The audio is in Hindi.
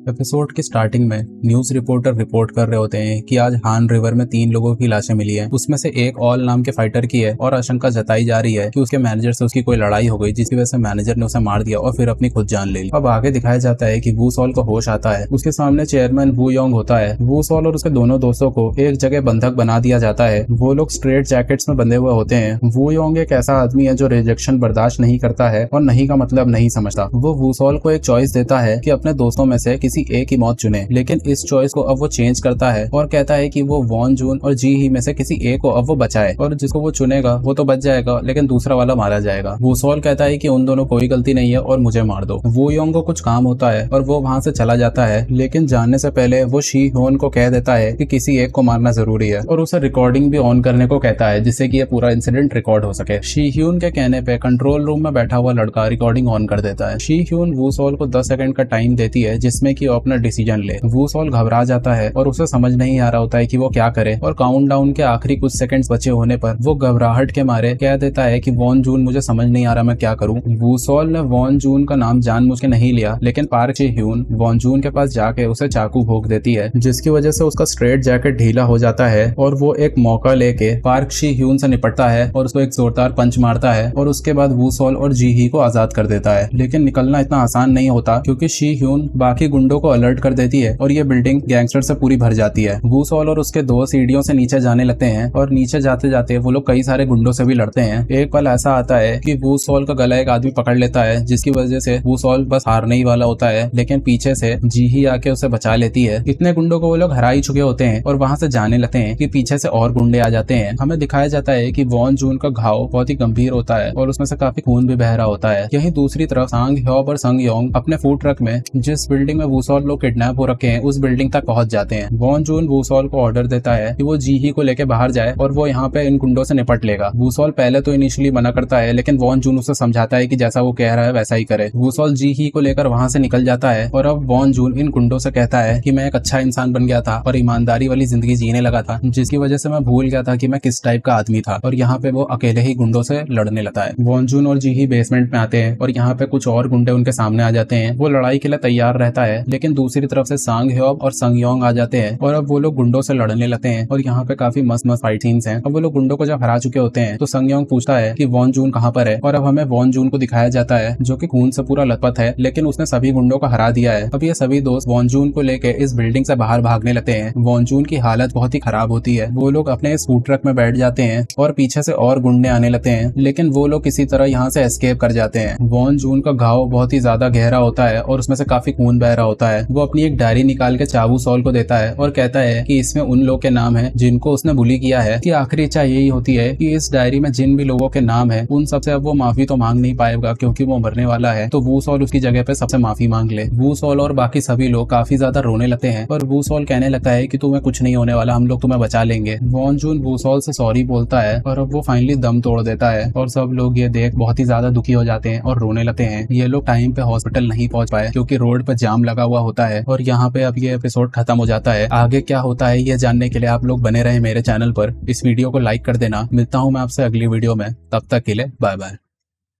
एपिसोड की स्टार्टिंग में न्यूज रिपोर्टर रिपोर्ट कर रहे होते हैं कि आज हान रिवर में 3 लोगों की लाशें मिली हैं। उसमें से एक ऑल नाम के फाइटर की है और आशंका जताई जा रही है कि उसके मैनेजर से उसकी कोई लड़ाई हो गई, जिसकी वजह से मैनेजर ने उसे मार दिया और फिर अपनी खुद जान ले ली। अब आगे दिखाया जाता है कि वू सॉल को होश आता है। उसके सामने चेयरमैन वू योंग होता है। वू सॉल और उसके दोनों दोस्तों को एक जगह बंधक बना दिया जाता है। वो लोग स्ट्रेट जैकेट्स में बंधे हुए होते हैं। वू योंग एक ऐसा आदमी है जो रिजेक्शन बर्दाश्त नहीं करता है और नहीं का मतलब नहीं समझता। वो वू सॉल को एक चॉइस देता है कि अपने दोस्तों में से किसी एक की मौत चुने, लेकिन इस चॉइस को अब वो चेंज करता है और कहता है कि वो वॉन जून और जी ही में से किसी एक को अब वो बचाए और जिसको वो चुनेगा वो तो बच जाएगा लेकिन दूसरा वाला मारा जाएगा। वू सॉल कहता है कि उन दोनों कोई गलती नहीं है और मुझे मार दो। वू योंग को कुछ काम होता है और वो वहां से चला जाता है, लेकिन जाने से पहले वो शी ह्योन को कह देता है कि किसी एक को मारना जरूरी है और उसे रिकॉर्डिंग भी ऑन करने को कहता है जिससे कि ये पूरा इंसिडेंट रिकॉर्ड हो सके। शी ह्योन के कहने पे कंट्रोल रूम में बैठा हुआ लड़का रिकॉर्डिंग ऑन कर देता है। शी ह्योन वू सॉल को 10 सेकंड का टाइम देती है जिसमें कि वो अपना डिसीजन ले। वू सॉल घबरा जाता है और उसे समझ नहीं आ रहा होता है कि वो क्या करे और काउंटडाउन के आखिरी कुछ सेकंड्स बचे होने पर वो घबराहट के मारे कह देता है कि वॉन जून मुझे समझ नहीं आ रहा मैं क्या करूं। वू सॉल ने वॉन जून का नाम जानबूझ के नहीं लिया, लेकिन पार्क शी ह्यून वॉन जून के पास जाके उसे चाकू भोंक देती है जिसकी वजह से उसका स्ट्रेट जैकेट ढीला हो जाता है और वो एक मौका लेके पार्क शी ह्यून से निपटता है और उसको एक जोरदार पंच मारता है और उसके बाद वू सॉल और जी ही को आजाद कर देता है। लेकिन निकलना इतना आसान नहीं होता क्योंकि शी ह्यून बाकी गुंडों को अलर्ट कर देती है और ये बिल्डिंग गैंगस्टर से पूरी भर जाती है। वू सॉल और उसके 2 सीढ़ियों से नीचे जाने लगते हैं और नीचे जाते जाते वो लोग कई सारे गुंडों से भी लड़ते हैं। एक पल ऐसा आता है कि वू सॉल का गला एक आदमी पकड़ लेता है जिसकी वजह से वू सॉल बस हारने ही वाला होता है, लेकिन पीछे से जी ही आके उसे बचा लेती है। इतने गुंडों को वो लोग हरा ही चुके होते हैं और वहां से जाने लगते हैं कि पीछे से और गुंडे आ जाते हैं। हमें दिखाया जाता है कि वॉन जून का घाव बहुत ही गंभीर होता है और उसमें से काफी खून भी बह रहा होता है। यहीं दूसरी तरफ सांग ह्योब और संग योंग अपने फूड ट्रक में जिस बिल्डिंग में वू सॉल लोग किडनैप हो रखे हैं उस बिल्डिंग तक पहुंच जाते हैं। वॉन जून वू सॉल को ऑर्डर देता है कि वो जी ही को लेके बाहर जाए और वो यहाँ पे इन गुंडों से निपट लेगा। वू सॉल पहले तो इनिशियली मना करता है, लेकिन वॉन जून उसे समझाता है कि जैसा वो कह रहा है वैसा ही करे। वू सॉल जी ही को लेकर वहां से निकल जाता है और अब वॉन जून इन गुंडों से कहता है कि मैं एक अच्छा इंसान बन गया था और ईमानदारी वाली जिंदगी जीने लगा था, जिसकी वजह से मैं भूल गया था कि मैं किस टाइप का आदमी था, और यहाँ पे वो अकेले ही गुंडों से लड़ने लगता है। वॉन जून और जी ही बेसमेंट में आते हैं और यहाँ पे कुछ और गुंडे उनके सामने आ जाते हैं। वो लड़ाई के लिए तैयार रहता है, लेकिन दूसरी तरफ से सांग ह्योब और संग योंग आ जाते हैं और अब वो लोग गुंडों से लड़ने लगते हैं और यहाँ पे काफी मस्त मस्त फाइट सीन्स हैं। अब वो लोग गुंडों को जब हरा चुके होते हैं तो संग योंग पूछता है कि वॉन जून कहाँ पर है, और अब हमें वॉन जून को दिखाया जाता है जो कि खून से पूरा लथपथ है, लेकिन उसने सभी गुंडों को हरा दिया है। अब ये सभी दोस्त वॉन जून को लेके इस बिल्डिंग से बाहर भागने लगते हैं। वॉन जून की हालत बहुत ही खराब होती है। वो लोग अपने इस फूड ट्रक में बैठ जाते हैं और पीछे से और गुंडे आने लगते हैं, लेकिन वो लोग किसी तरह यहाँ से एस्केप कर जाते हैं। वॉन जून का घाव बहुत ही ज्यादा गहरा होता है और उसमें से काफी खून बह रहा होता है। वो अपनी एक डायरी निकाल के चावू सॉल को देता है और कहता है कि इसमें उन लोगों के नाम है जिनको उसने बुली किया है। कि आखिरी इच्छा यही होती है कि इस डायरी में जिन भी लोगों के नाम है उन सबसे अब वो माफी तो मांग नहीं पाएगा क्योंकि वो मरने वाला है, तो वू सॉल उसकी जगह पे सबसे माफी मांग ले। वू सॉल और बाकी सभी लोग काफी ज्यादा रोने लगते हैं और वू सॉल कहने लगता है कि तुम्हें कुछ नहीं होने वाला, हम लोग तुम्हें बचा लेंगे। वॉन जून वू सॉल से सॉरी बोलता है और अब वो फाइनली दम तोड़ देता है और सब लोग ये देख बहुत ही ज्यादा दुखी हो जाते हैं और रोने लगते हैं। ये लोग टाइम पे हॉस्पिटल नहीं पहुंच पाए क्योंकि रोड पे जाम लगा हुआ होता है और यहाँ पे अब ये एपिसोड खत्म हो जाता है। आगे क्या होता है ये जानने के लिए आप लोग बने रहे मेरे चैनल पर। इस वीडियो को लाइक कर देना। मिलता हूँ मैं आपसे अगली वीडियो में, तब तक के लिए बाय बाय।